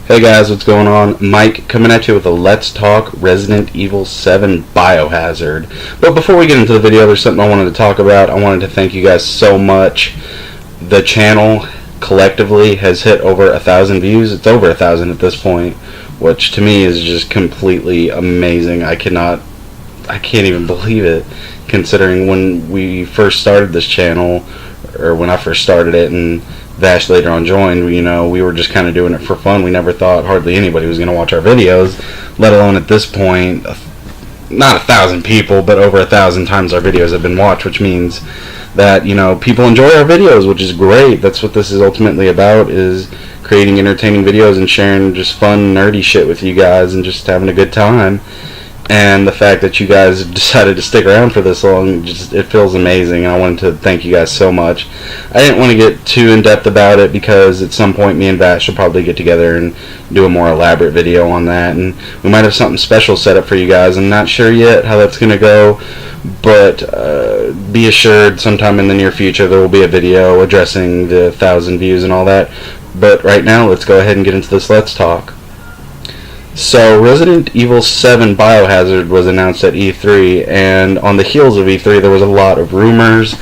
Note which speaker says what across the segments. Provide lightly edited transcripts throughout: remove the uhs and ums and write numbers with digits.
Speaker 1: Hey guys, what's going on? Mike coming at you with a Let's Talk Resident Evil 7 Biohazard. But before we get into the video, there's something I wanted to talk about. I wanted to thank you guys so much. The channel collectively has hit over 1,000 views. It's over 1,000 at this point, which to me is just completely amazing. I can't even believe it, considering when we first started this channel, or when I first started it, and Vash later on joined, we were just kind of doing it for fun. We never thought hardly anybody was going to watch our videos, let alone at this point, not 1,000 people, but over 1,000 times our videos have been watched, which means that, people enjoy our videos, which is great. That's what this is ultimately about, is creating entertaining videos and sharing just fun, nerdy shit with you guys and just having a good time. And the fact that you guys decided to stick around for this long, it feels amazing, and I wanted to thank you guys so much. I didn't want to get too in-depth about it because at some point me and Vash will probably get together and do a more elaborate video on that, and we might have something special set up for you guys. I'm not sure yet how that's going to go, but be assured sometime in the near future there will be a video addressing the 1,000 views and all that. But right now, let's go ahead and get into this Let's Talk. So, Resident Evil 7 Biohazard was announced at E3, and on the heels of E3 there was a lot of rumors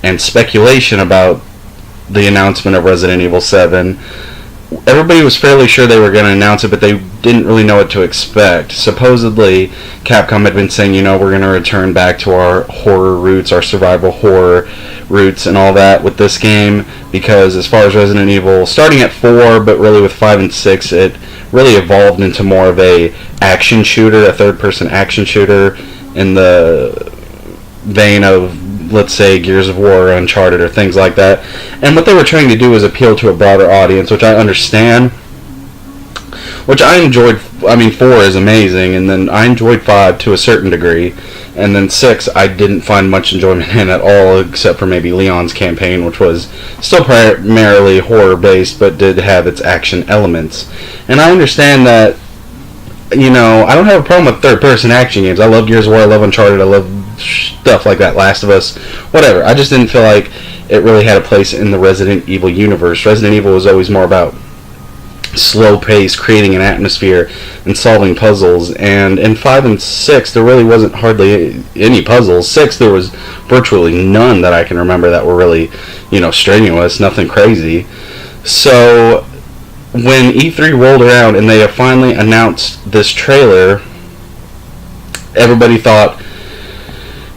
Speaker 1: and speculation about the announcement of Resident Evil 7. Everybody was fairly sure they were going to announce it, but they didn't really know what to expect. Supposedly, Capcom had been saying, we're going to return back to our horror roots, our survival horror roots and all that with this game, because as far as Resident Evil, starting at 4, but really with 5 and 6, it really evolved into more of a action shooter, a third-person action shooter in the vein of, let's say, Gears of War or Uncharted or things like that. And what they were trying to do was appeal to a broader audience, which I understand, which I enjoyed. 4 is amazing, and then I enjoyed 5 to a certain degree, and then 6 I didn't find much enjoyment in at all, except for maybe Leon's campaign, which was still primarily horror-based, but did have its action elements. And I understand that, I don't have a problem with third-person action games. I love Gears of War, I love Uncharted, I love stuff like that, Last of Us, whatever. I just didn't feel like it really had a place in the Resident Evil universe. Resident Evil was always more about slow pace, creating an atmosphere, and solving puzzles. And in 5 and 6, there really wasn't hardly any puzzles. 6, there was virtually none that I can remember that were really, strenuous, nothing crazy. So when E3 rolled around and they have finally announced this trailer, everybody thought,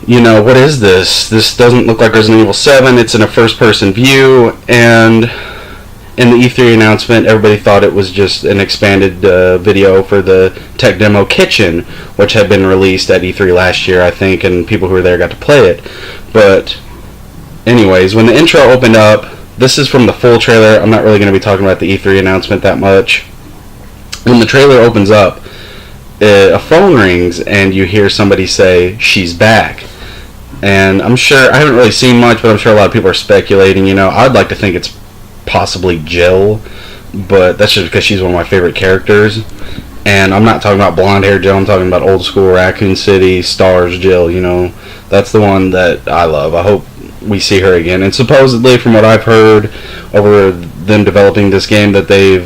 Speaker 1: what is this? This doesn't look like Resident Evil 7. It's in a first-person view, and in the E3 announcement, everybody thought it was just an expanded video for the tech demo Kitchen, which had been released at E3 last year, I think, and people who were there got to play it. But anyways, when the intro opened up, this is from the full trailer. I'm not really going to be talking about the E3 announcement that much. When the trailer opens up, a phone rings, and you hear somebody say, "She's back." And I'm sure, I haven't really seen much, but I'm sure a lot of people are speculating. I'd like to think it's possibly Jill, but that's just because she's one of my favorite characters. And I'm not talking about blonde hair Jill, I'm talking about old school Raccoon City Stars Jill. That's the one that I love. I hope we see her again. And supposedly, from what I've heard over them developing this game, that they're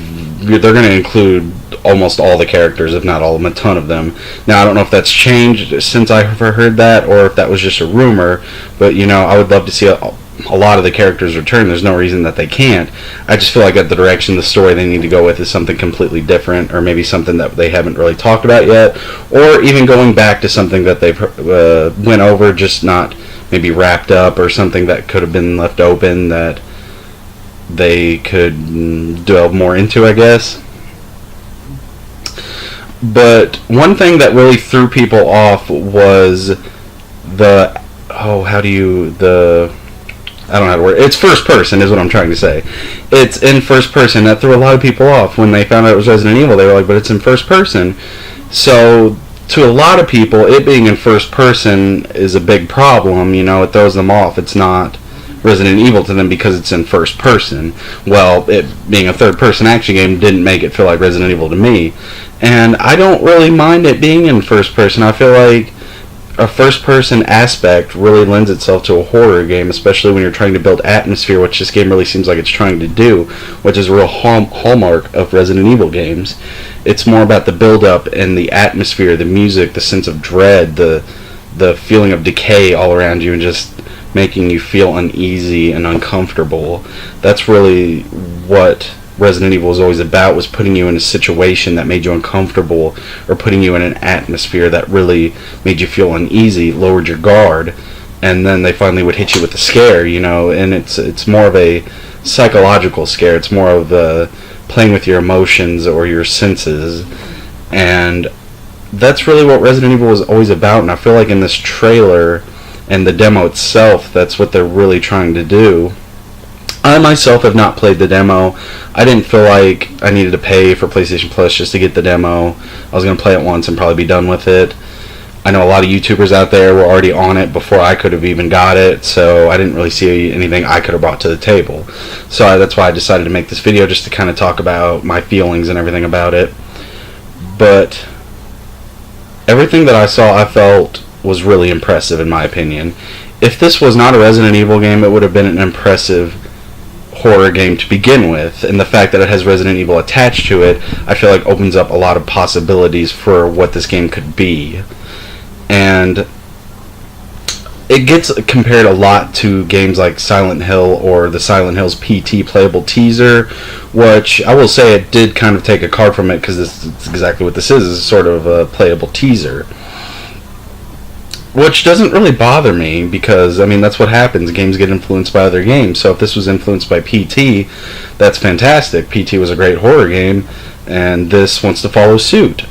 Speaker 1: going to include almost all the characters, if not all of them, a ton of them. Now, I don't know if that's changed since I heard that, or if that was just a rumor, but I would love to see a lot of the characters return. There's no reason that they can't. I just feel like at the direction the story they need to go with is something completely different, or maybe something that they haven't really talked about yet, or even going back to something that they've went over, just not maybe wrapped up, or something that could have been left open that they could delve more into, I guess. But one thing that really threw people off was I don't know how to word it. It's first person is what I'm trying to say. It's in first person. That threw a lot of people off when they found out it was Resident Evil. They were like, but it's in first person. So to a lot of people, it being in first person is a big problem. It throws them off. It's not Resident Evil to them because it's in first person. Well, it being a third person action game didn't make it feel like Resident Evil to me. And I don't really mind it being in first person. I feel like a first-person aspect really lends itself to a horror game, especially when you're trying to build atmosphere, which this game really seems like it's trying to do, which is a real hallmark of Resident Evil games. It's more about the build-up and the atmosphere, the music, the sense of dread, the feeling of decay all around you, and just making you feel uneasy and uncomfortable. That's really what Resident Evil was always about, was putting you in a situation that made you uncomfortable, or putting you in an atmosphere that really made you feel uneasy, lowered your guard, and then they finally would hit you with a scare, and it's more of a psychological scare. It's more of playing with your emotions or your senses, and that's really what Resident Evil was always about. And I feel like in this trailer and the demo itself, that's what they're really trying to do. I myself have not played the demo. I didn't feel like I needed to pay for PlayStation Plus just to get the demo. I was going to play it once and probably be done with it. I know a lot of YouTubers out there were already on it before I could have even got it, so I didn't really see anything I could have brought to the table. So that's why I decided to make this video, just to kind of talk about my feelings and everything about it. But everything that I saw, I felt was really impressive, in my opinion. If this was not a Resident Evil game, it would have been an impressive horror game to begin with, and the fact that it has Resident Evil attached to it, I feel like opens up a lot of possibilities for what this game could be. And it gets compared a lot to games like Silent Hill or the Silent Hill's PT playable teaser, which I will say it did kind of take a card from it, because this is exactly what this is sort of a playable teaser. Which doesn't really bother me, because, I mean, that's what happens. Games get influenced by other games. So if this was influenced by PT, that's fantastic. PT was a great horror game, and this wants to follow suit.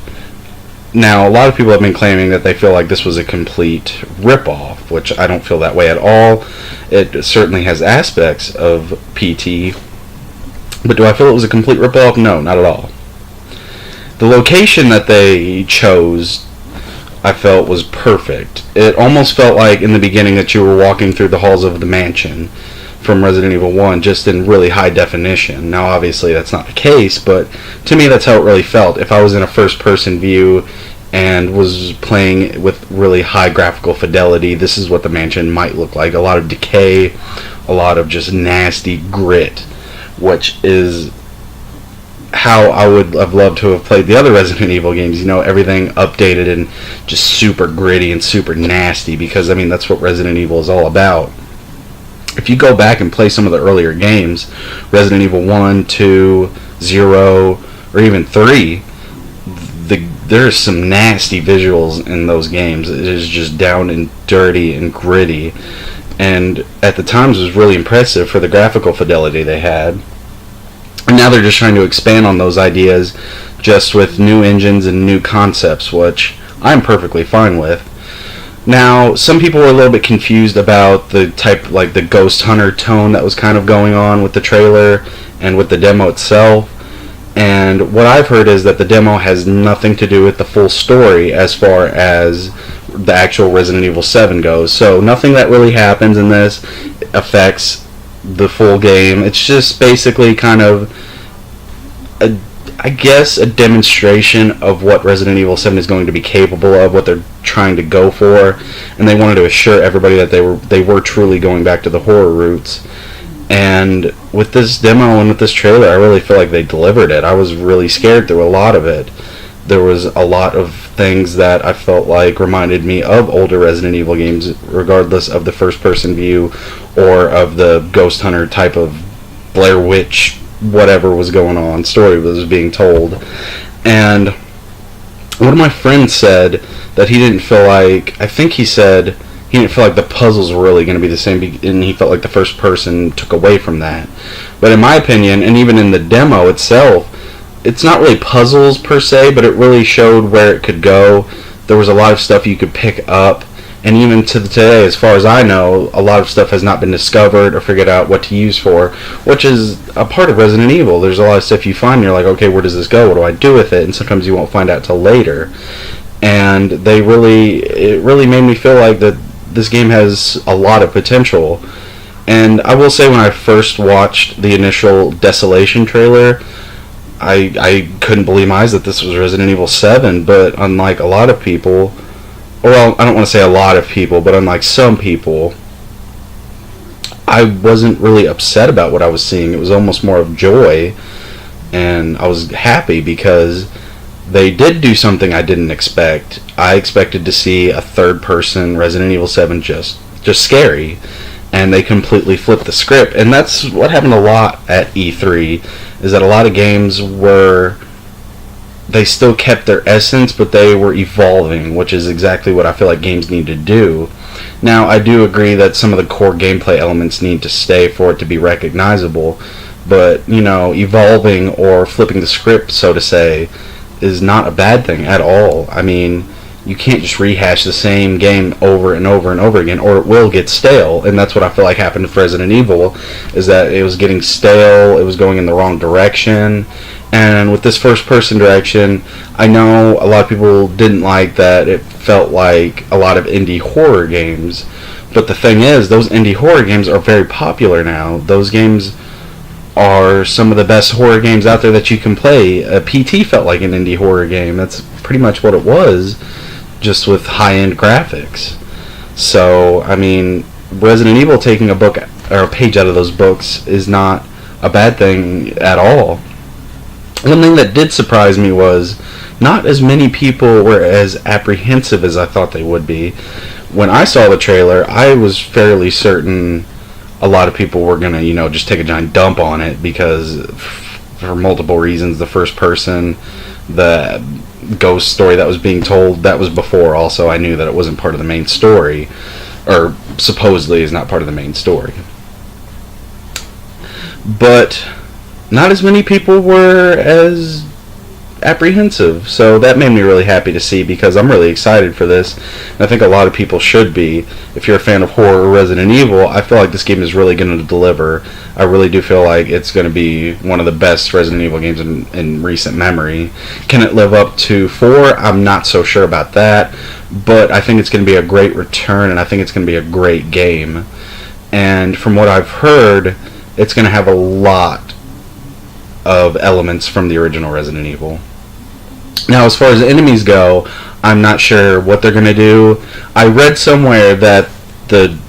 Speaker 1: Now, a lot of people have been claiming that they feel like this was a complete rip-off, which I don't feel that way at all. It certainly has aspects of PT, but do I feel it was a complete rip-off? No, not at all. The location that they chose, I felt, was perfect. It almost felt like in the beginning that you were walking through the halls of the mansion from Resident Evil 1, just in really high definition. Now obviously that's not the case, but to me that's how it really felt. If I was in a first person view and was playing with really high graphical fidelity, this is what the mansion might look like. A lot of decay, a lot of just nasty grit, which is how I would have loved to have played the other Resident Evil games, everything updated and just super gritty and super nasty, because, I mean, that's what Resident Evil is all about. If you go back and play some of the earlier games, Resident Evil 1, 2, 0, or even 3, there's some nasty visuals in those games. It is just down and dirty and gritty, and at the times it was really impressive for the graphical fidelity they had. And now they're just trying to expand on those ideas just with new engines and new concepts, which I'm perfectly fine with. Now, some people were a little bit confused about the type, like the Ghost Hunter tone that was kind of going on with the trailer and with the demo itself. And what I've heard is that the demo has nothing to do with the full story as far as the actual Resident Evil 7 goes. So nothing that really happens in this affects the full game. It's just basically kind of a demonstration of what Resident Evil 7 is going to be capable of, what they're trying to go for, and they wanted to assure everybody that they were truly going back to the horror roots. And with this demo and with this trailer, I really feel like they delivered it. I was really scared through a lot of it. There was a lot of things that I felt like reminded me of older Resident Evil games, regardless of the first-person view or of the Ghost Hunter type of Blair Witch, whatever was going on, story was being told. And one of my friends said that he didn't feel like, I think he said he didn't feel like the puzzles were really going to be the same, and he felt like the first person took away from that. But in my opinion, and even in the demo itself, it's not really puzzles per se, but it really showed where it could go. There was a lot of stuff you could pick up, and even to today, as far as I know, a lot of stuff has not been discovered or figured out what to use for, which is a part of Resident Evil. There's a lot of stuff you find and you're like, okay, where does this go? What do I do with it? And sometimes you won't find out till later. And it really made me feel like that this game has a lot of potential. And I will say, when I first watched the initial Desolation trailer, I couldn't believe my eyes that this was Resident Evil 7, but unlike a lot of people, well, I don't want to say a lot of people, but unlike some people, I wasn't really upset about what I was seeing. It was almost more of joy, and I was happy because they did do something I didn't expect. I expected to see a third-person Resident Evil 7 just scary, and they completely flipped the script. And that's what happened a lot at E3, is that a lot of games were, they still kept their essence, but they were evolving, which is exactly what I feel like games need to do. Now, I do agree that some of the core gameplay elements need to stay for it to be recognizable, but, you know, evolving or flipping the script, so to say, is not a bad thing at all. I mean, you can't just rehash the same game over and over and over again, or it will get stale. And that's what I feel like happened with Resident Evil, is that it was getting stale, it was going in the wrong direction. And with this first person direction, I know a lot of people didn't like that it felt like a lot of indie horror games, but the thing is, those indie horror games are very popular now. Those games are some of the best horror games out there that you can play. PT felt like an indie horror game. That's pretty much what it was, just with high-end graphics. So, I mean, Resident Evil taking a book or a page out of those books is not a bad thing at all. One thing that did surprise me was not as many people were as apprehensive as I thought they would be. When I saw the trailer, I was fairly certain a lot of people were gonna, you know, just take a giant dump on it because, for multiple reasons, the first person, the ghost story that was being told, that was before. Also, I knew that it wasn't part of the main story, or supposedly is not part of the main story. But not as many people were as apprehensive, so that made me really happy to see, because I'm really excited for this, and I think a lot of people should be. If you're a fan of horror or Resident Evil, I feel like this game is really going to deliver. I really do feel like it's going to be one of the best Resident Evil games in recent memory. Can it live up to 4? I'm not so sure about that, but I think it's going to be a great return, and I think it's going to be a great game. And from what I've heard, it's going to have a lot of elements from the original Resident Evil. Now, as far as enemies go, I'm not sure what they're going to do. I read somewhere that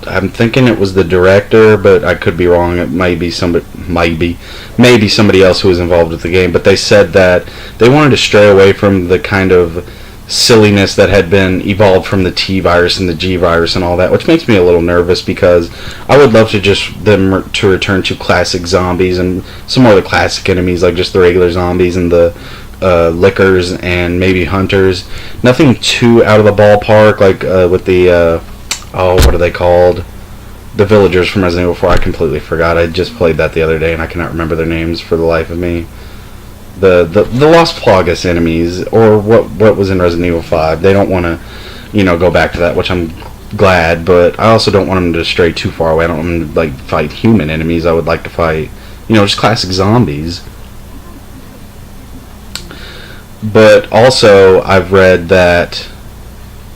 Speaker 1: I'm thinking it was the director, but I could be wrong. It might be maybe somebody else who was involved with the game, but they said that they wanted to stray away from the kind of silliness that had been evolved from the T virus and the G virus and all that, which makes me a little nervous, because I would love to just them to return to classic zombies and some more of the classic enemies, like just the regular zombies and the lickers and maybe hunters. Nothing too out of the ballpark, like with the what are they called? The villagers from Resident Evil 4. I completely forgot. I just played that the other day and I cannot remember their names for the life of me. The Los Plagas enemies, or what was in Resident Evil 5. They don't want to, you know, go back to that, which I'm glad, but I also don't want them to stray too far away. I don't want them to, like, fight human enemies. I would like to fight, you know, just classic zombies. But also, I've read that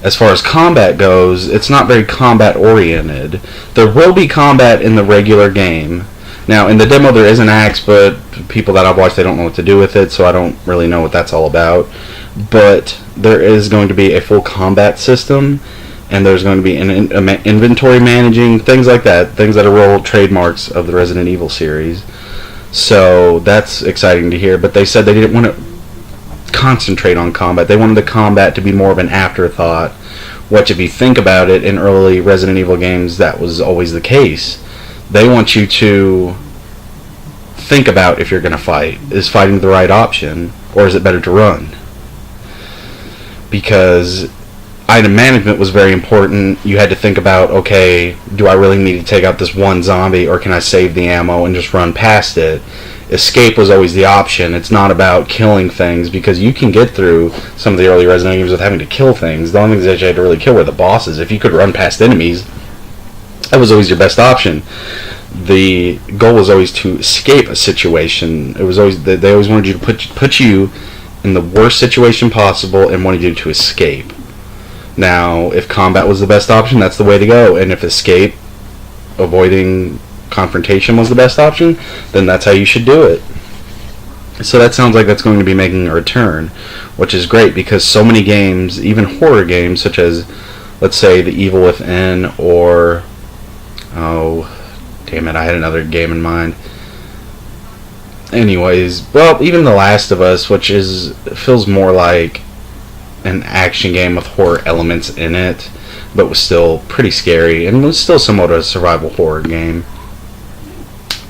Speaker 1: as far as combat goes, it's not very combat oriented. There will be combat in the regular game. Now, in the demo there is an axe, but people that I've watched, they don't know what to do with it, so I don't really know what that's all about. But there is going to be a full combat system, and there's going to be an inventory managing, things like that, things that are real trademarks of the Resident Evil series. So that's exciting to hear, but they said they didn't want to concentrate on combat. They wanted the combat to be more of an afterthought, which, if you think about it, in early Resident Evil games, that was always the case. They want you to think about if you're going to fight. Is fighting the right option, or is it better to run? Because item management was very important. You had to think about, okay, do I really need to take out this one zombie, or can I save the ammo and just run past it? Escape was always the option. It's not about killing things, because you can get through some of the early Resident Evil games with having to kill things. The only things that you had to really kill were the bosses. If you could run past enemies, that was always your best option. The goal was always to escape a situation. It was always, they always wanted you to put you in the worst situation possible and wanted you to escape. Now, if combat was the best option, that's the way to go. And if escape, avoiding confrontation was the best option, then that's how you should do it. So that sounds like that's going to be making a return, which is great because so many games, even horror games such as, let's say, The Evil Within, or, oh, damn it, I had another game in mind. Anyways, well, even The Last of Us, which feels more like an action game with horror elements in it, but was still pretty scary, and was still somewhat of a survival horror game.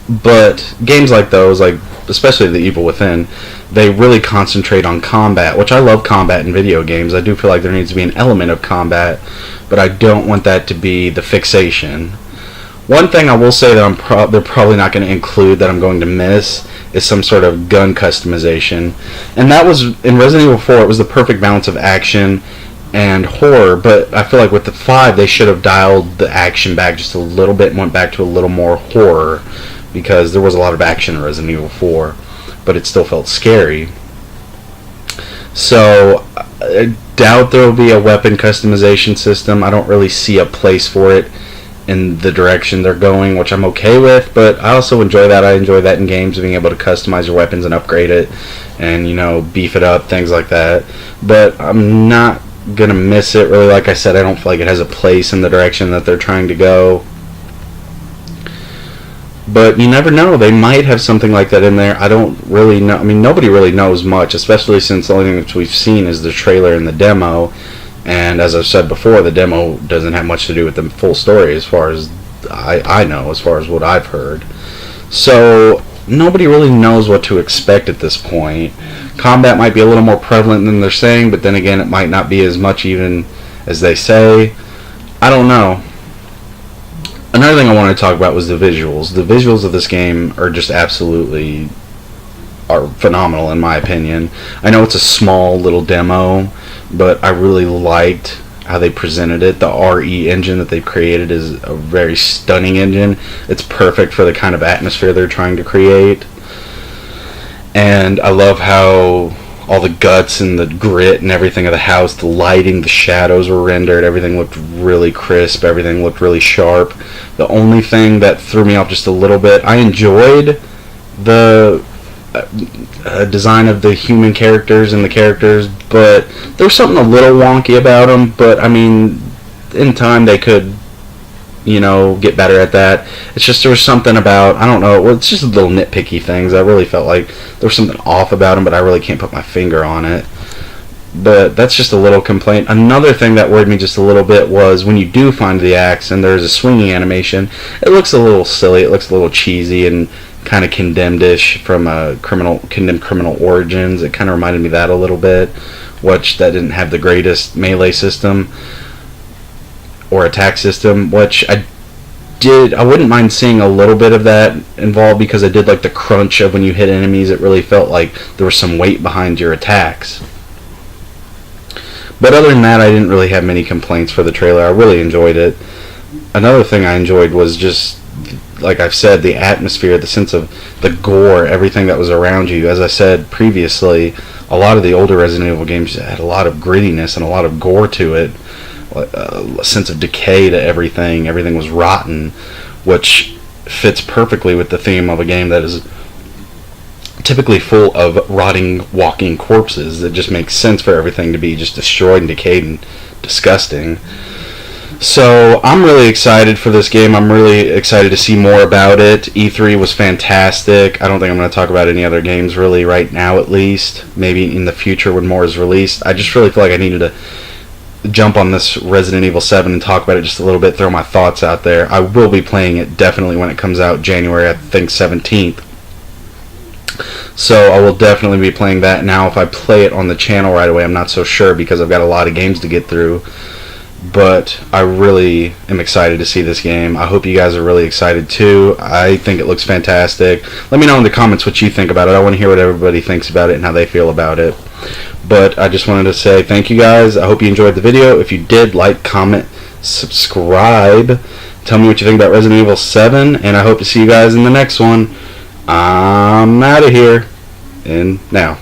Speaker 1: But games like those, like especially The Evil Within, they really concentrate on combat, which I love combat in video games. I do feel like there needs to be an element of combat, but I don't want that to be the fixation. One thing I will say that they're probably not going to include that I'm going to miss is some sort of gun customization. And that was, in Resident Evil 4, it was the perfect balance of action and horror, but I feel like with the 5, they should have dialed the action back just a little bit and went back to a little more horror, because there was a lot of action in Resident Evil 4, but it still felt scary. So I doubt there will be a weapon customization system. I don't really see a place for it in the direction they're going, which I'm okay with, but I also enjoy that. I enjoy that in games, being able to customize your weapons and upgrade it and, you know, beef it up, things like that. But I'm not gonna miss it, really. Like I said, I don't feel like it has a place in the direction that they're trying to go. But you never know. They might have something like that in there. I don't really know. I mean, nobody really knows much, especially since the only thing that we've seen is the trailer and the demo. And as I've said before, the demo doesn't have much to do with the full story as far as I know, as far as what I've heard. So nobody really knows what to expect at this point. Combat might be a little more prevalent than they're saying, but then again, it might not be as much even as they say. I don't know. Another thing I wanted to talk about was the visuals. The visuals of this game are just absolutely phenomenal in my opinion. I know it's a small little demo, but I really liked how they presented it. The RE engine that they've created is a very stunning engine. It's perfect for the kind of atmosphere they're trying to create. And I love how all the guts and the grit and everything of the house, the lighting, the shadows were rendered, everything looked really crisp, everything looked really sharp. The only thing that threw me off just a little bit, I enjoyed the design of the human characters and the characters, but there was something a little wonky about them. But I mean, in time they could, you know, get better at that. It's just there was something about, I don't know, well, it's just little nitpicky things. I really felt like there was something off about them, but I really can't put my finger on it. But that's just a little complaint. Another thing that worried me just a little bit was when you do find the axe and there's a swinging animation, it looks a little silly, it looks a little cheesy and kind of condemned-ish from Condemned Criminal Origins. It kind of reminded me of that a little bit, which that didn't have the greatest melee system or attack system, which I wouldn't mind seeing a little bit of that involved, because I did like the crunch of when you hit enemies. It really felt like there was some weight behind your attacks. But other than that, I didn't really have many complaints for the trailer. I really enjoyed it. Another thing I enjoyed was just, like I've said, the atmosphere, the sense of the gore, everything that was around you. As I said previously, a lot of the older Resident Evil games had a lot of grittiness and a lot of gore to it. A sense of decay to everything. Everything was rotten, which fits perfectly with the theme of a game that is typically full of rotting, walking corpses. It just makes sense for everything to be just destroyed and decayed and disgusting. So I'm really excited for this game. I'm really excited to see more about it. E3 was fantastic. I don't think I'm going to talk about any other games really right now, at least. Maybe in the future when more is released. I just really feel like I needed to jump on this Resident Evil 7 and talk about it just a little bit, throw my thoughts out there. I will be playing it definitely when it comes out January, I think 17th. So I will definitely be playing that. Now if I play it on the channel right away, I'm not so sure, because I've got a lot of games to get through. But I really am excited to see this game. I hope you guys are really excited too. I think it looks fantastic. Let me know in the comments what you think about it. I want to hear what everybody thinks about it and how they feel about it. But I just wanted to say thank you guys. I hope you enjoyed the video. If you did, like, comment, subscribe. Tell me what you think about Resident Evil 7. And I hope to see you guys in the next one. I'm out of here. And now.